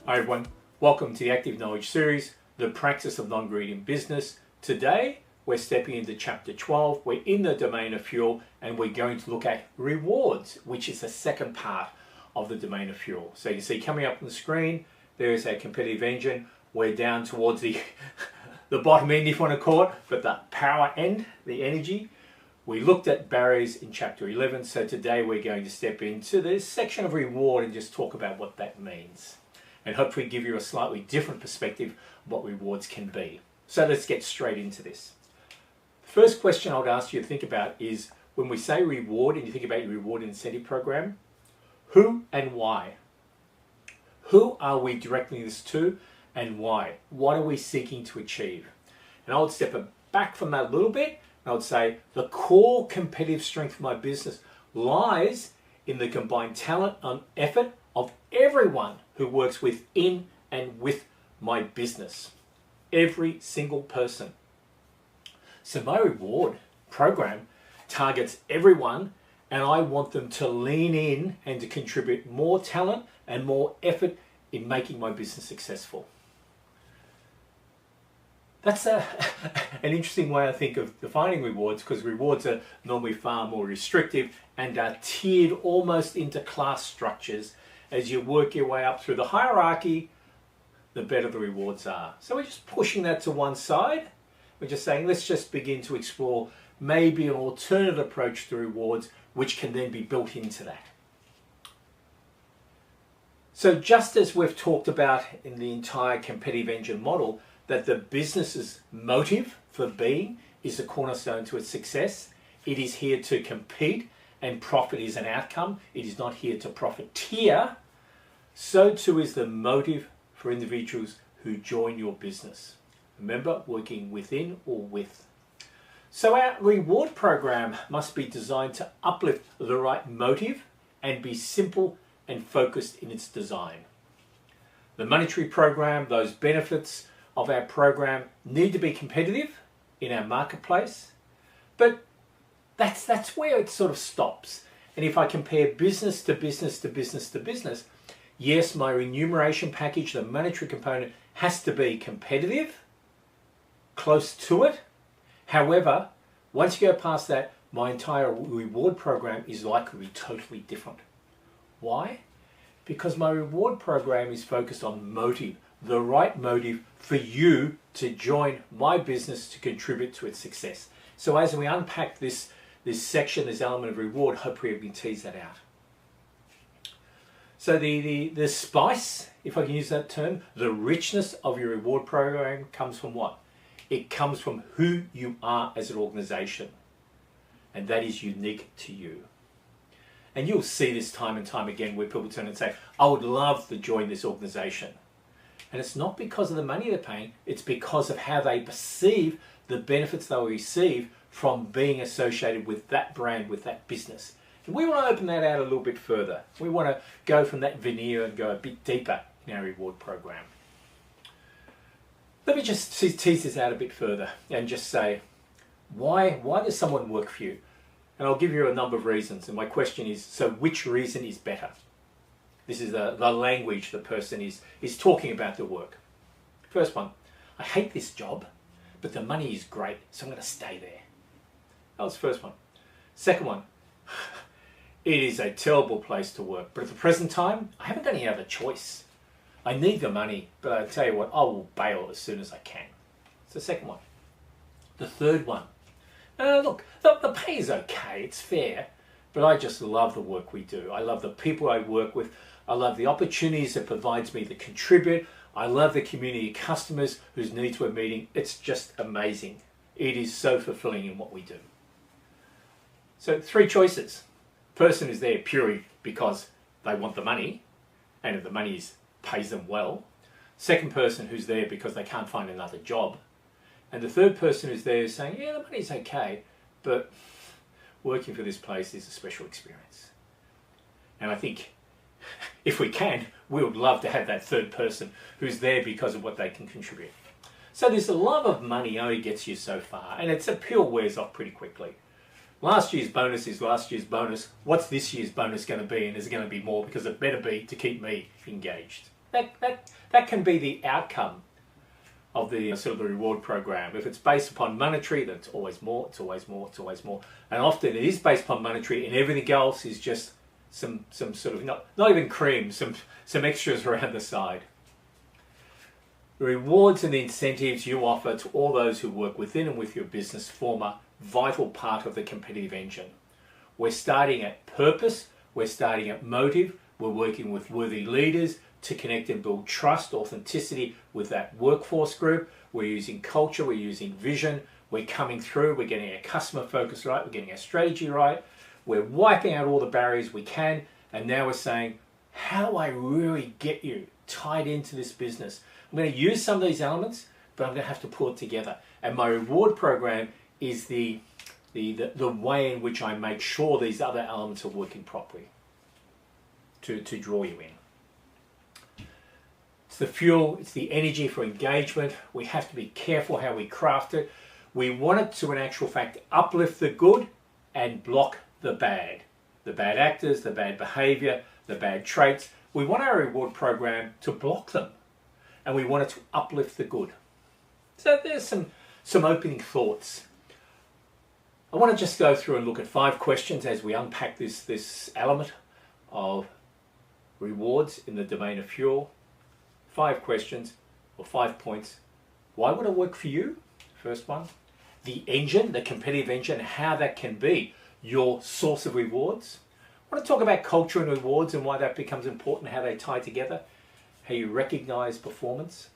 Hi everyone, welcome to the Active Knowledge series, The Practice of Non-Greed in Business. Today we're stepping into chapter 12. We're in the domain of fuel and we're going to look at rewards, which is the second part of the domain of fuel. So you can see coming up on the screen, there's a competitive engine. We're down towards the bottom end, if you want to call it, but the power end, the energy. We looked at barriers in chapter 11, so today we're going to step into this section of reward and just talk about what that means, and hopefully give you a slightly different perspective of what rewards can be. So let's get straight into this. The first question I would ask you to think about is, when we say reward and you think about your reward incentive program, who and why? Who are we directing this to and why? What are we seeking to achieve? And I would step back from that a little bit. I would say the core competitive strength of my business lies in the combined talent and effort of everyone who works within and with my business. Every single person. So my reward program targets everyone, and I want them to lean in and to contribute more talent and more effort in making my business successful. That's an interesting way, I think, of defining rewards, because rewards are normally far more restrictive and are tiered almost into class structures. As you work your way up through the hierarchy, the better the rewards are. So we're just pushing that to one side. We're just saying, let's just begin to explore maybe an alternative approach to rewards, which can then be built into that. So just as we've talked about in the entire competitive engine model, that the business's motive for being is the cornerstone to its success. It is here to compete and profit is an outcome. It is not here to profiteer. So too is the motive for individuals who join your business. Remember, working within or with. So our reward program must be designed to uplift the right motive and be simple and focused in its design. The monetary program, those benefits of our program need to be competitive in our marketplace, but that's where it sort of stops. And if I compare business to business to business to business, yes, my remuneration package, the monetary component, has to be competitive, close to it. However, once you go past that, my entire reward program is likely to be totally different. Why? Because my reward program is focused on motive, the right motive for you to join my business to contribute to its success. So as we unpack this section, this element of reward, hopefully we can tease that out. So the spice, if I can use that term, the richness of your reward program comes from what? It comes from who you are as an organization. And that is unique to you. And you'll see this time and time again where people turn and say, I would love to join this organization. And it's not because of the money they're paying, it's because of how they perceive the benefits they'll receive from being associated with that brand, with that business. And we want to open that out a little bit further. We want to go from that veneer and go a bit deeper in our reward program. Let me just tease this out a bit further and just say, why does someone work for you? And I'll give you a number of reasons. And my question is, so which reason is better? This is the language the person is talking about the work. First one, I hate this job, but the money is great, so I'm going to stay there. That was the first one. Second one, it is a terrible place to work, but at the present time, I haven't got any other choice. I need the money, but I tell you what, I will bail as soon as I can. It's the second one. The third one, look, the pay is okay, it's fair, but I just love the work we do. I love the people I work with. I love the opportunities it provides me to contribute. I love the community of customers whose needs we're meeting. It's just amazing. It is so fulfilling in what we do. So 3 choices. Person is there purely because they want the money, and if the money pays them well. Second person who's there because they can't find another job. And the third person who's there saying, yeah, the money's okay, but working for this place is a special experience. And I think if we can, we would love to have that third person who's there because of what they can contribute. So this love of money only gets you so far, and its appeal wears off pretty quickly. Last year's bonus is last year's bonus. What's this year's bonus going to be? And is it going to be more? Because it better be to keep me engaged. That can be the outcome of the sort of the reward program. If it's based upon monetary, then it's always more, it's always more, it's always more. And often it is based upon monetary, and everything else is just some sort of, not even cream, some extras around the side. The rewards and the incentives you offer to all those who work within and with your business form a vital part of the competitive engine. We're starting at purpose, we're starting at motive, we're working with worthy leaders to connect and build trust, authenticity with that workforce group. We're using culture, we're using vision, we're coming through, we're getting our customer focus right, we're getting our strategy right, we're wiping out all the barriers we can, and now we're saying, how do I really get you tied into this business? I'm going to use some of these elements, but I'm going to have to pull it together. And my reward program is the way in which I make sure these other elements are working properly to draw you in. It's the fuel, it's the energy for engagement. We have to be careful how we craft it. We want it to, in actual fact, uplift the good and block the bad. The bad actors, the bad behavior, the bad traits. We want our reward program to block them, and we want it to uplift the good. So there's some opening thoughts. I want to just go through and look at 5 questions as we unpack this element of rewards in the domain of fuel. 5 questions or 5 points. Why would it work for you? First one. The engine, the competitive engine, how that can be your source of rewards. I want to talk about culture and rewards and why that becomes important, how they tie together, how you recognize performance.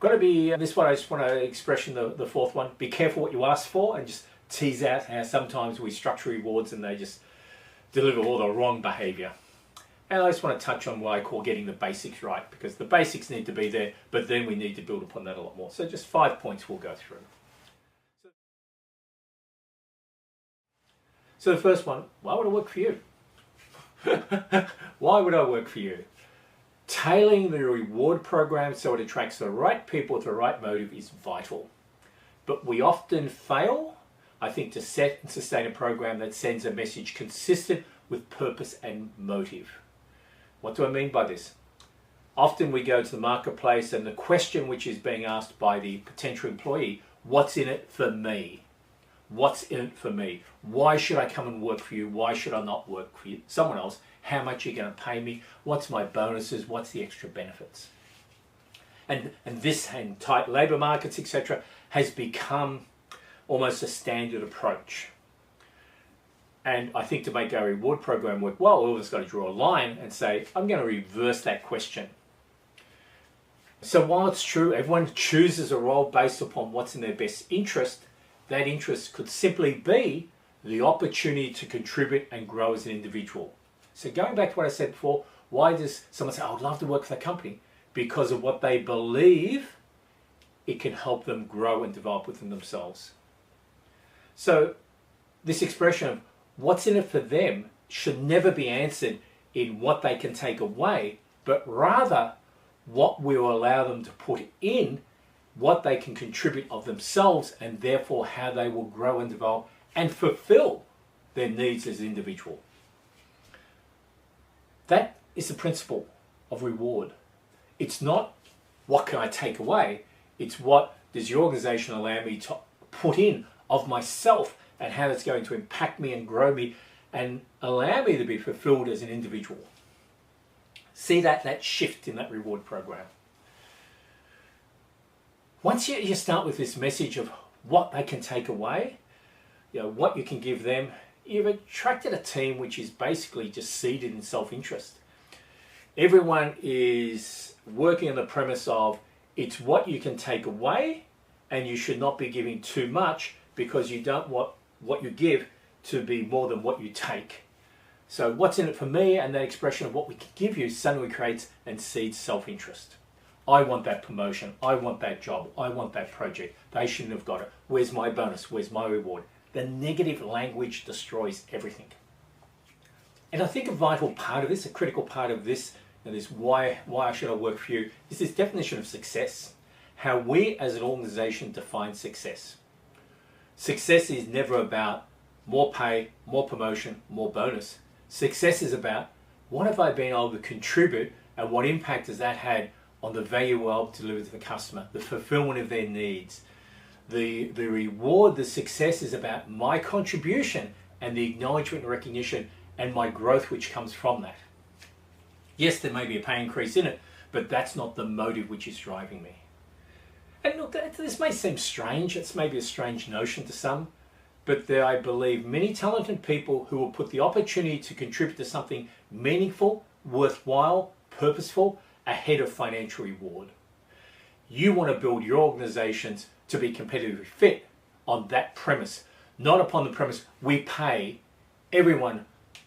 Got to be, this one I just want to expression the 4th one, be careful what you ask for, and just tease out how sometimes we structure rewards and they just deliver all the wrong behavior. And I just want to touch on what I call getting the basics right, because the basics need to be there, but then we need to build upon that a lot more. So just 5 points we'll go through. So the first one, why would it work for you? Why would I work for you? Tailoring the reward program so it attracts the right people with the right motive is vital. But we often fail, I think, to set and sustain a program that sends a message consistent with purpose and motive. What do I mean by this? Often we go to the marketplace and the question which is being asked by the potential employee, what's in it for me? What's in it for me? Why should I come and work for you? Why should I not work for you? Someone else? How much are you going to pay me? What's my bonuses? What's the extra benefits? And this, and tight labour markets, etc., has become almost a standard approach. And I think to make our reward program work well, we've just got to draw a line and say, I'm going to reverse that question. So while it's true, everyone chooses a role based upon what's in their best interest, that interest could simply be the opportunity to contribute and grow as an individual. So going back to what I said before, why does someone say, I would love to work for that company? Because of what they believe it can help them grow and develop within themselves. So this expression of what's in it for them should never be answered in what they can take away, but rather what will allow them to put in, what they can contribute of themselves, and therefore how they will grow and develop and fulfill their needs as an individual. That is the principle of reward. It's not what can I take away, it's what does your organization allow me to put in of myself and how that's going to impact me and grow me and allow me to be fulfilled as an individual. See that shift in that reward program. Once you start with this message of what they can take away, what you can give them, you've attracted a team which is basically just seated in self-interest. Everyone is working on the premise of it's what you can take away, and you should not be giving too much because you don't want what you give to be more than what you take. So what's in it for me, and that expression of what we can give you suddenly creates and seeds self-interest. I want that promotion, I want that job, I want that project, they shouldn't have got it, where's my bonus, where's my reward? The negative language destroys everything. And I think a vital part of this, a critical part of this, and this why should I work for you, is this definition of success. How we as an organization define success. Success is never about more pay, more promotion, more bonus. Success is about what have I been able to contribute and what impact has that had on the value we're able to deliver to the customer, the fulfillment of their needs. The reward, the success is about my contribution and the acknowledgement and recognition and my growth which comes from that. Yes, there may be a pay increase in it, but that's not the motive which is driving me. And look, this may seem strange, it's maybe a strange notion to some, but there I believe many talented people who will put the opportunity to contribute to something meaningful, worthwhile, purposeful, ahead of financial reward. You want to build your organizations to be competitively fit on that premise, not upon the premise we pay everyone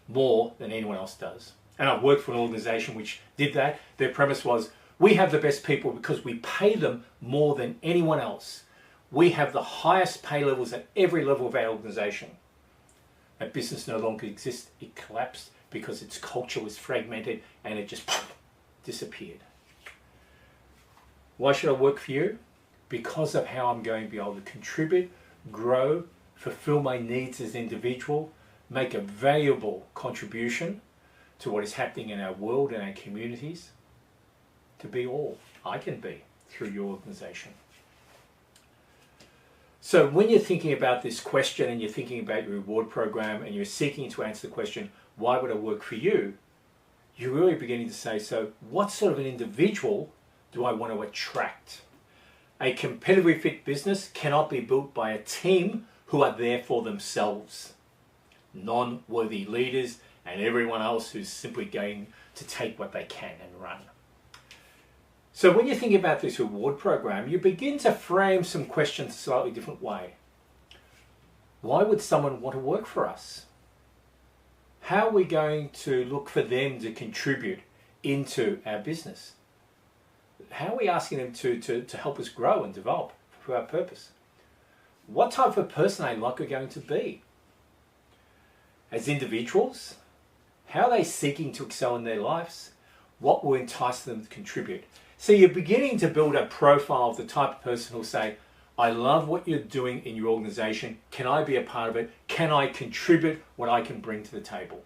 more than anyone else does. And I've worked for an organization which did that. Their premise was, we have the best people because we pay them more than anyone else. We have the highest pay levels at every level of our organization. That business no longer exists. It collapsed because its culture was fragmented and it just disappeared. Why should I work for you? Because of how I'm going to be able to contribute, grow, fulfill my needs as an individual, make a valuable contribution to what is happening in our world and our communities, to be all I can be through your organization. So when you're thinking about this question and you're thinking about your reward program and you're seeking to answer the question, why would I work for you? You're really beginning to say, so what sort of an individual do I want to attract? A competitively fit business cannot be built by a team who are there for themselves. Non-worthy leaders and everyone else who's simply going to take what they can and run. So when you think about this reward program, you begin to frame some questions a slightly different way. Why would someone want to work for us? How are we going to look for them to contribute into our business? How are we asking them to help us grow and develop for our purpose? What type of person are they likely going to be? As individuals, how are they seeking to excel in their lives? What will entice them to contribute? So you're beginning to build a profile of the type of person who'll say, I love what you're doing in your organization. Can I be a part of it? Can I contribute what I can bring to the table?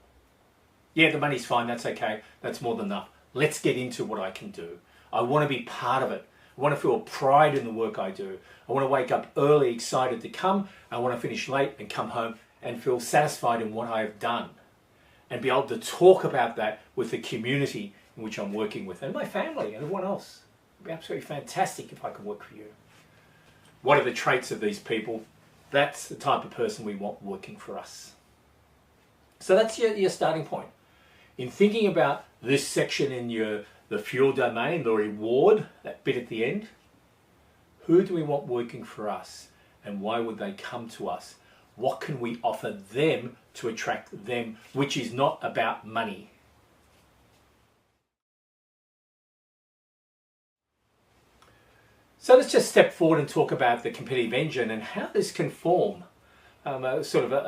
Yeah, the money's fine. That's okay. That's more than enough. Let's get into what I can do. I want to be part of it. I want to feel pride in the work I do. I want to wake up early, excited to come. I want to finish late and come home and feel satisfied in what I have done. And be able to talk about that with the community in which I'm working with and my family and everyone else. It'd be absolutely fantastic if I could work for you. What are the traits of these people? That's the type of person we want working for us. So that's your starting point. In thinking about this section in the fuel domain, the reward, that bit at the end, who do we want working for us and why would they come to us? What can we offer them to attract them, which is not about money? So let's just step forward and talk about the competitive engine and how this can form a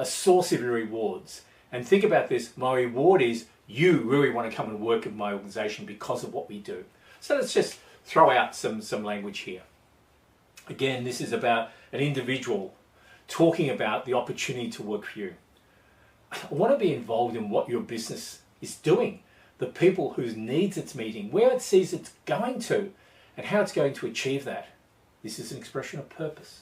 source of your rewards. And think about this, my reward is you really want to come and work in my organization because of what we do. So let's just throw out some language here. Again, this is about an individual talking about the opportunity to work for you. I want to be involved in what your business is doing, the people whose needs it's meeting, where it sees it's going to, and how it's going to achieve that. This is an expression of purpose.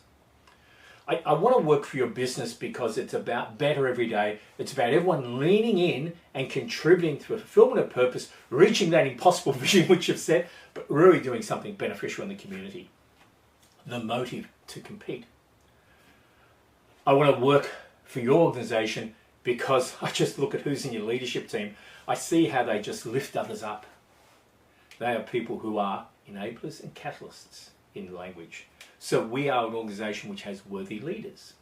I want to work for your business because it's about better every day. It's about everyone leaning in and contributing to a fulfillment of purpose, reaching that impossible vision which you've set, but really doing something beneficial in the community. The motive to compete. I want to work for your organization because I just look at who's in your leadership team. I see how they just lift others up. They are people who are enablers and catalysts in language. So we are an organization which has worthy leaders.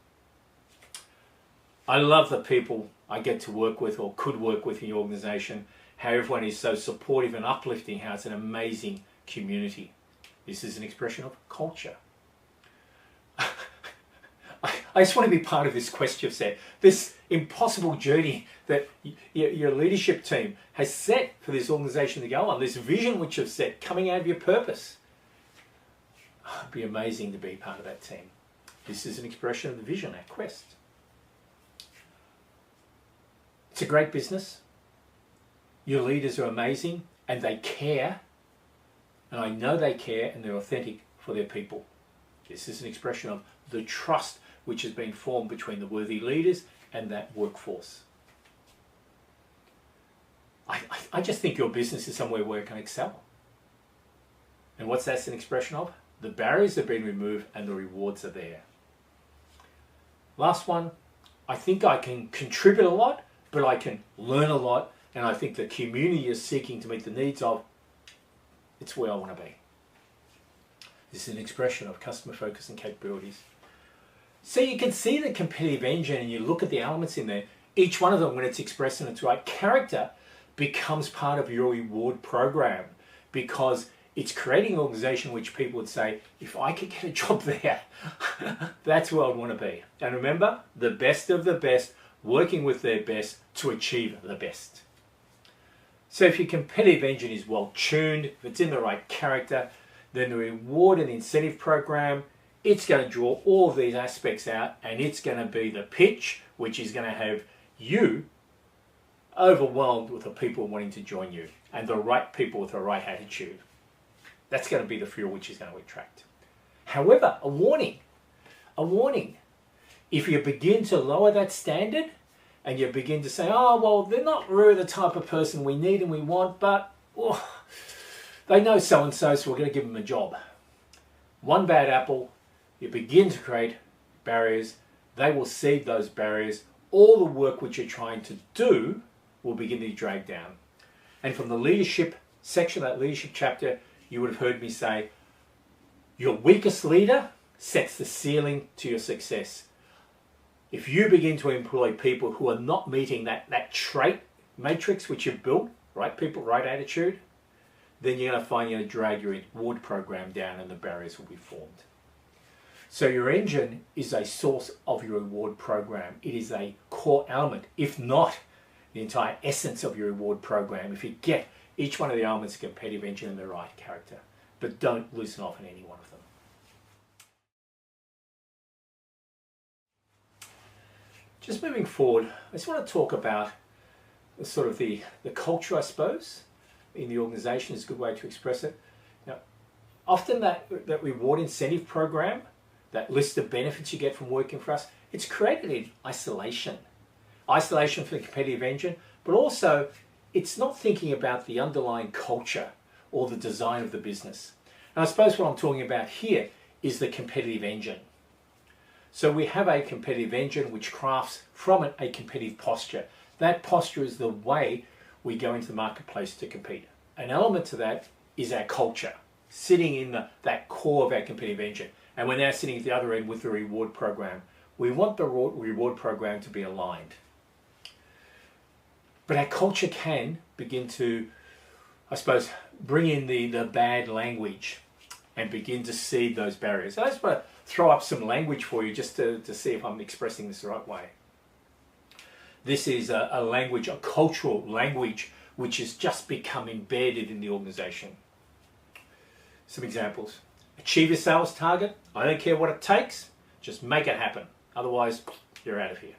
I love the people I get to work with or could work with in your organization, how everyone is so supportive and uplifting, how it's an amazing community. This is an expression of culture. I just want to be part of this quest you've set, this impossible journey that your leadership team has set for this organization to go on, this vision which you've set coming out of your purpose. It'd be amazing to be part of that team. This is an expression of the vision, our quest. It's a great business. Your leaders are amazing and they care, and I know they care, and they're authentic for their people. This is an expression of the trust which has been formed between the worthy leaders and that workforce. I just think your business is somewhere where it can excel. And what's that an expression of? The barriers have been removed and the rewards are there. Last one, I think I can contribute a lot, but I can learn a lot, and I think the community is seeking to meet the needs of, it's where I want to be. This is an expression of customer focus and capabilities. So you can see the competitive engine and you look at the elements in there. Each one of them, when it's expressed in its right character, becomes part of your reward program, because it's creating an organization which people would say, if I could get a job there, that's where I'd want to be. And remember, the best of the best working with their best to achieve the best. So if your competitive engine is well tuned, if it's in the right character, then the reward and incentive program, it's going to draw all of these aspects out, and it's going to be the pitch which is going to have you overwhelmed with the people wanting to join you, and the right people with the right attitude. That's going to be the fuel which is going to attract. However, a warning. If you begin to lower that standard and you begin to say, oh, well, they're not really the type of person we need and we want, but they know so-and-so, so we're going to give them a job. One bad apple, you begin to create barriers. They will seed those barriers. All the work which you're trying to do will begin to drag down. And from the leadership section, that leadership chapter, you would have heard me say, your weakest leader sets the ceiling to your success. If you begin to employ people who are not meeting that trait matrix which you've built, right people, right attitude, then you're going to find you're going to drag your reward program down and the barriers will be formed. So your engine is a source of your reward program. It is a core element, if not the entire essence of your reward program, if you get each one of the elements of competitive engine in the right character. But don't loosen off in any one of them. Just moving forward, I just want to talk about sort of the culture, I suppose, in the organization is a good way to express it. Now, often that reward incentive program, that list of benefits you get from working for us, it's created in isolation. Isolation for the competitive engine, but also it's not thinking about the underlying culture or the design of the business. And I suppose what I'm talking about here is the competitive engine. So we have a competitive engine which crafts from it a competitive posture. That posture is the way we go into the marketplace to compete. An element to that is our culture, sitting in that core of our competitive engine. And we're now sitting at the other end with the reward program. We want the reward program to be aligned. But our culture can begin to, I suppose, bring in the bad language and begin to seed those barriers. I just want to throw up some language for you just to see if I'm expressing this the right way. This is a language, a cultural language, which has just become embedded in the organization. Some examples. Achieve your sales target. I don't care what it takes. Just make it happen. Otherwise, you're out of here.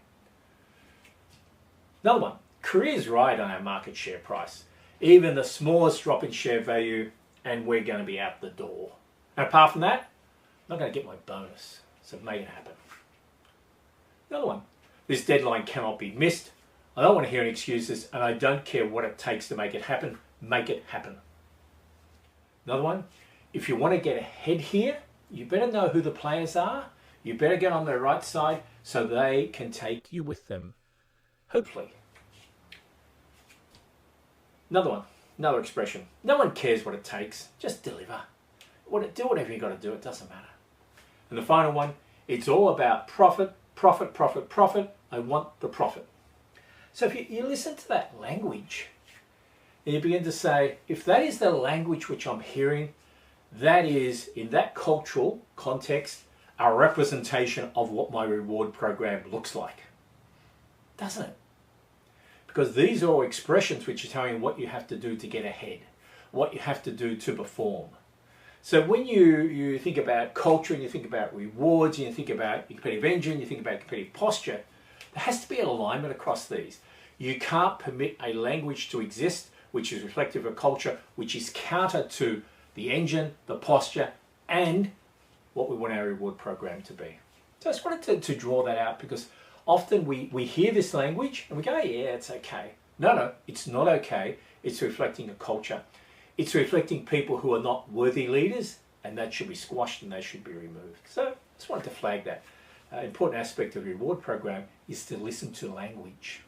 Another one. Careers ride on our market share price. Even the smallest drop in share value, and we're going to be out the door. And apart from that, I'm not going to get my bonus. So make it happen. Another one. This deadline cannot be missed. I don't want to hear any excuses, and I don't care what it takes to make it happen. Make it happen. Another one. If you want to get ahead here, you better know who the players are. You better get on their right side so they can take you with them. Hopefully. Another one, another expression. No one cares what it takes. Just deliver. Do whatever you got to do. It doesn't matter. And the final one, it's all about profit, profit, profit, profit. I want the profit. So if you listen to that language, and you begin to say, if that is the language which I'm hearing, that is, in that cultural context, a representation of what my reward program looks like. Doesn't it? Because these are all expressions which are telling you what you have to do to get ahead, what you have to do to perform. So when you think about culture and you think about rewards and you think about your competitive engine, you think about competitive posture, there has to be an alignment across these. You can't permit a language to exist which is reflective of culture, which is counter to the engine, the posture, and what we want our reward program to be. So I just wanted to draw that out, because often we hear this language and we go, yeah, it's okay. No, it's not okay. It's reflecting a culture. It's reflecting people who are not worthy leaders, and that should be squashed and they should be removed. So I just wanted to flag that. Important aspect of the reward program is to listen to language.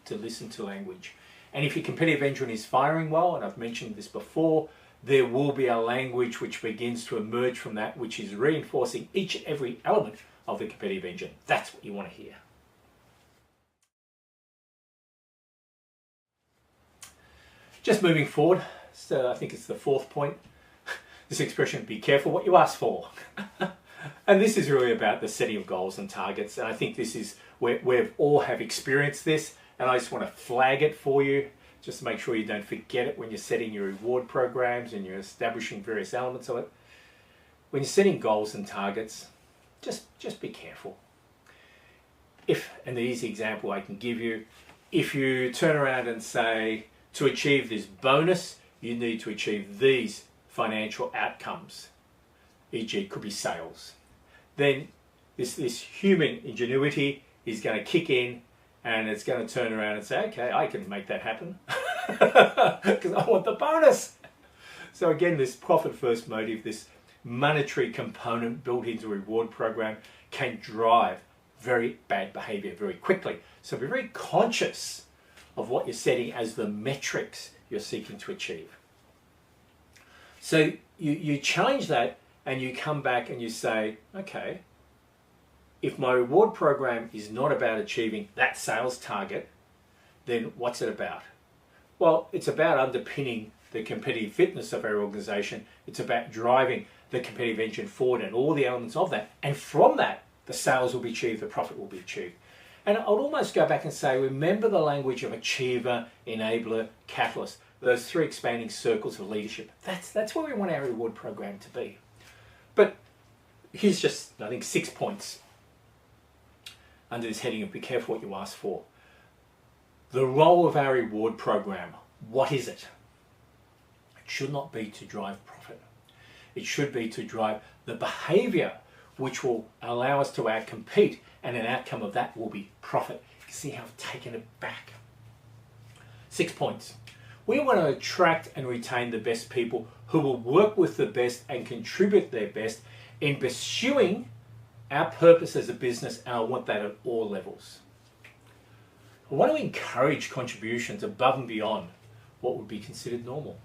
To listen to language. And if your competitive engine is firing well, and I've mentioned this before, there will be a language which begins to emerge from that, which is reinforcing each and every element of the competitive engine. That's what you want to hear. Just moving forward, so I think it's the fourth point. This expression, be careful what you ask for. And this is really about the setting of goals and targets. And I think this is where we all have experienced this. And I just want to flag it for you, just to make sure you don't forget it when you're setting your reward programs and you're establishing various elements of it. When you're setting goals and targets, just be careful. And the easy example I can give you, if you turn around and say, to achieve this bonus, you need to achieve these financial outcomes, e.g. it could be sales, then this human ingenuity is going to kick in, and it's going to turn around and say, okay, I can make that happen because I want the bonus. So again, this profit first motive, this monetary component built into a reward program, can drive very bad behavior very quickly. So be very conscious of what you're setting as the metrics you're seeking to achieve. So you change that and you come back and you say, okay, if my reward program is not about achieving that sales target, then what's it about? Well, it's about underpinning the competitive fitness of our organization. It's about driving the competitive engine forward and all the elements of that. And from that, the sales will be achieved, the profit will be achieved. And I'd almost go back and say, remember the language of achiever, enabler, catalyst, those three expanding circles of leadership. That's where we want our reward program to be. But here's just, I think, 6 points under this heading of be careful what you ask for. The role of our reward program, what is it? It should not be to drive profit. It should be to drive the behavior which will allow us to outcompete, and an outcome of that will be profit. You can see how I've taken it back. 6 points. We want to attract and retain the best people who will work with the best and contribute their best in pursuing our purpose as a business, and I want that at all levels. I want to encourage contributions above and beyond what would be considered normal.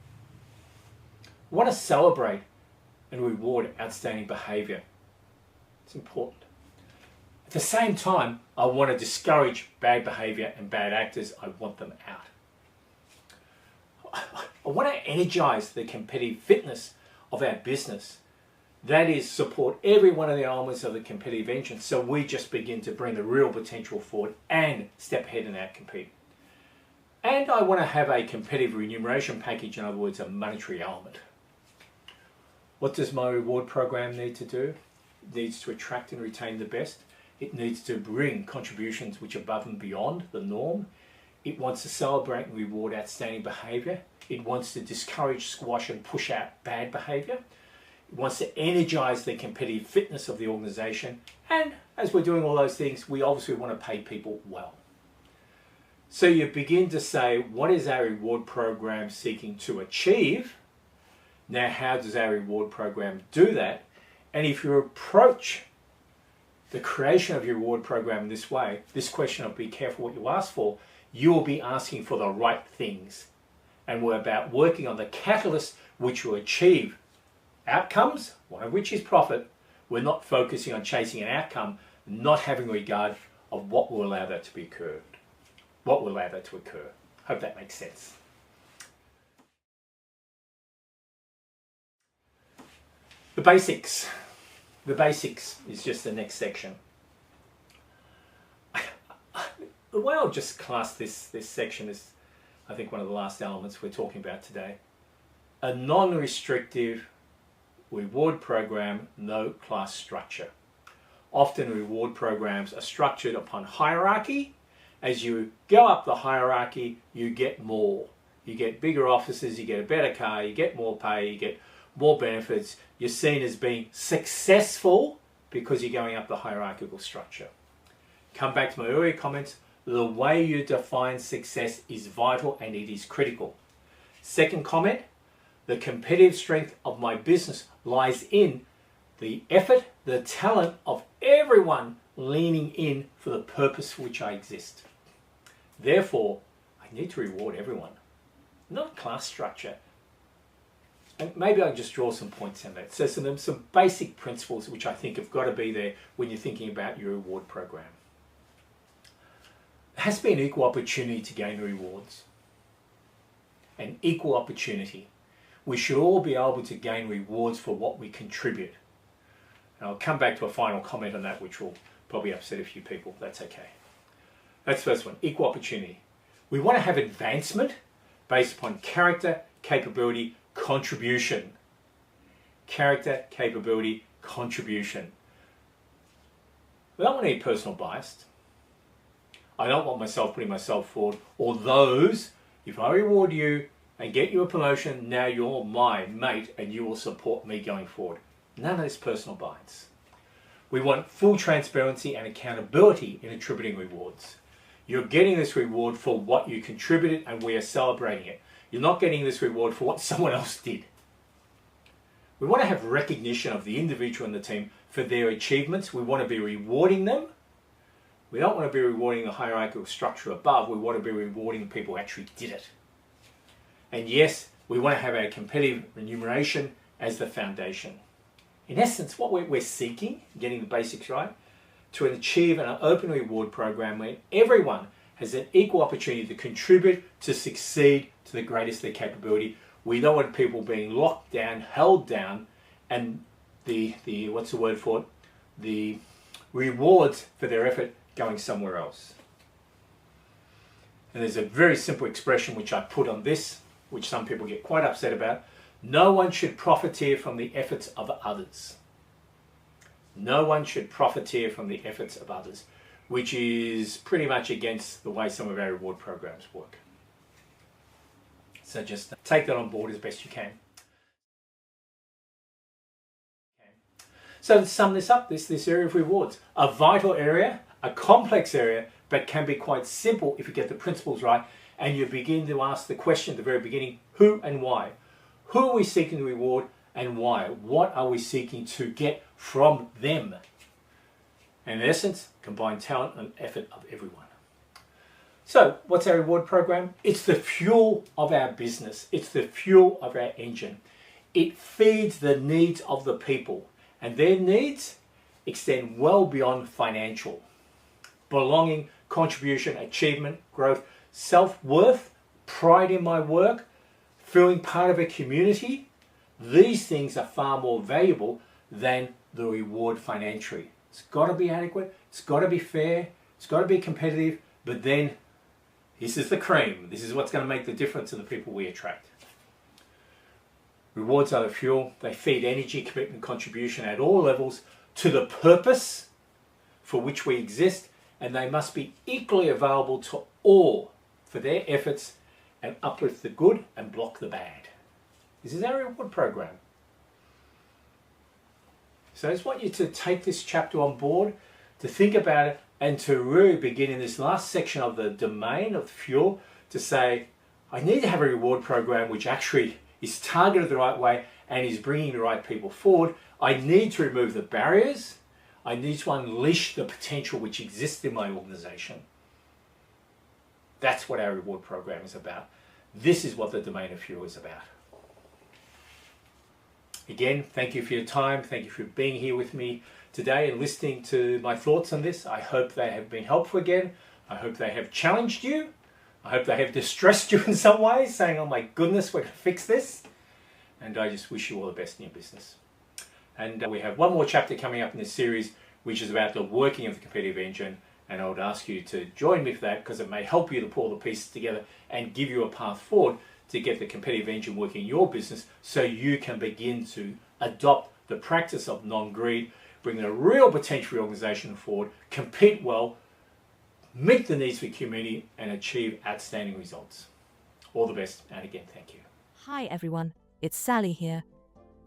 I want to celebrate and reward outstanding behavior. It's important. At the same time, I want to discourage bad behavior and bad actors. I want them out. I want to energize the competitive fitness of our business. That is, support every one of the elements of the competitive engine, so we just begin to bring the real potential forward and step ahead and outcompete. And I want to have a competitive remuneration package, in other words, a monetary element. What does my reward program need to do? It needs to attract and retain the best. It needs to bring contributions which are above and beyond the norm. It wants to celebrate and reward outstanding behavior. It wants to discourage, squash and push out bad behavior. It wants to energize the competitive fitness of the organization. And as we're doing all those things, we obviously want to pay people well. So you begin to say, what is our reward program seeking to achieve? Now, how does our reward program do that? And if you approach the creation of your reward program this way, this question of be careful what you ask for, you will be asking for the right things. And we're about working on the catalyst which will achieve outcomes, one of which is profit. We're not focusing on chasing an outcome, not having regard of what will allow that to be occurred. What will allow that to occur. Hope that makes sense. The basics. The basics is just the next section. The way I'll just class this section is, I think, one of the last elements we're talking about today. A non-restrictive reward program, no class structure. Often reward programs are structured upon hierarchy. As you go up the hierarchy, you get more. You get bigger offices, you get a better car, you get more pay, you get more benefits. You're seen as being successful because you're going up the hierarchical structure. Come back to my earlier comments. The way you define success is vital and it is critical. Second comment, the competitive strength of my business lies in the effort, the talent of everyone leaning in for the purpose for which I exist. Therefore, I need to reward everyone, not class structure. And maybe I'll just draw some points on that. So some basic principles which I think have got to be there when you're thinking about your reward program. There has to be an equal opportunity to gain the rewards. An equal opportunity. We should all be able to gain rewards for what we contribute. And I'll come back to a final comment on that, which will probably upset a few people. That's okay. That's the first one, equal opportunity. We want to have advancement based upon character, capability, contribution. Character, capability, contribution. We don't want any personal bias. I don't want myself putting myself forward, or those, if I reward you and get you a promotion, now you're my mate and you will support me going forward. None of this personal bias. We want full transparency and accountability in attributing rewards. You're getting this reward for what you contributed and we are celebrating it. You're not getting this reward for what someone else did. We want to have recognition of the individual and the team for their achievements. We want to be rewarding them. We don't want to be rewarding the hierarchical structure above. We want to be rewarding the people who actually did it. And yes, we want to have our competitive remuneration as the foundation. In essence, what we're seeking, getting the basics right, to achieve an open reward program where everyone has an equal opportunity to contribute, to succeed to the greatest of their capability. We don't want people being locked down, held down, and the what's the word for it? The rewards for their effort going somewhere else. And there's a very simple expression which I put on this, which some people get quite upset about. No one should profiteer from the efforts of others. No one should profiteer from the efforts of others, which is pretty much against the way some of our reward programs work. So just take that on board as best you can. So to sum this up, this area of rewards, a vital area, a complex area, but can be quite simple if you get the principles right and you begin to ask the question at the very beginning, who and why? Who are we seeking to reward and why? What are we seeking to get from them? And in essence, combine talent and effort of everyone. So what's our reward program? It's the fuel of our business. It's the fuel of our engine. It feeds the needs of the people, and their needs extend well beyond financial. Belonging, contribution, achievement, growth, self-worth, pride in my work, feeling part of a community. These things are far more valuable than the reward financially. It's got to be adequate, it's got to be fair, it's got to be competitive, but then this is the cream. This is what's going to make the difference in the people we attract. Rewards are the fuel. They feed energy, commitment, contribution at all levels to the purpose for which we exist, and they must be equally available to all for their efforts and uplift the good and block the bad. This is our reward program. So I just want you to take this chapter on board, to think about it, and to really begin in this last section of the domain of fuel to say, I need to have a reward program which actually is targeted the right way and is bringing the right people forward. I need to remove the barriers. I need to unleash the potential which exists in my organization. That's what our reward program is about. This is what the domain of fuel is about. Again, thank you for your time. Thank you for being here with me today and listening to my thoughts on this. I hope they have been helpful again. I hope they have challenged you. I hope they have distressed you in some way, saying, oh my goodness, we're going to fix this. And I just wish you all the best in your business. And we have one more chapter coming up in this series, which is about the working of the competitive engine. And I would ask you to join me for that because it may help you to pull the pieces together and give you a path forward to get the competitive engine working in your business so you can begin to adopt the practice of non-greed, bring the real potential for your organization forward, compete well, meet the needs of the community, and achieve outstanding results. All the best, and again, thank you. Hi everyone, it's Sally here.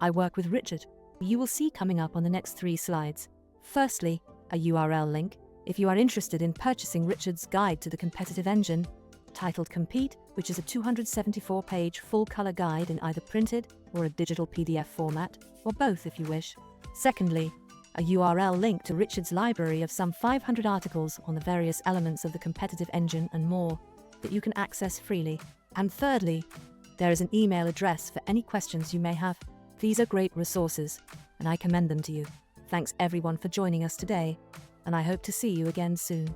I work with Richard. You will see coming up on the next 3 slides. Firstly, a URL link if you are interested in purchasing Richard's guide to the competitive engine, titled Compete, which is a 274-page full-color guide in either printed or a digital PDF format, or both if you wish. Secondly, a URL link to Richard's library of some 500 articles on the various elements of the competitive engine and more that you can access freely. And thirdly, there is an email address for any questions you may have. These are great resources, and I commend them to you. Thanks everyone for joining us today, and I hope to see you again soon.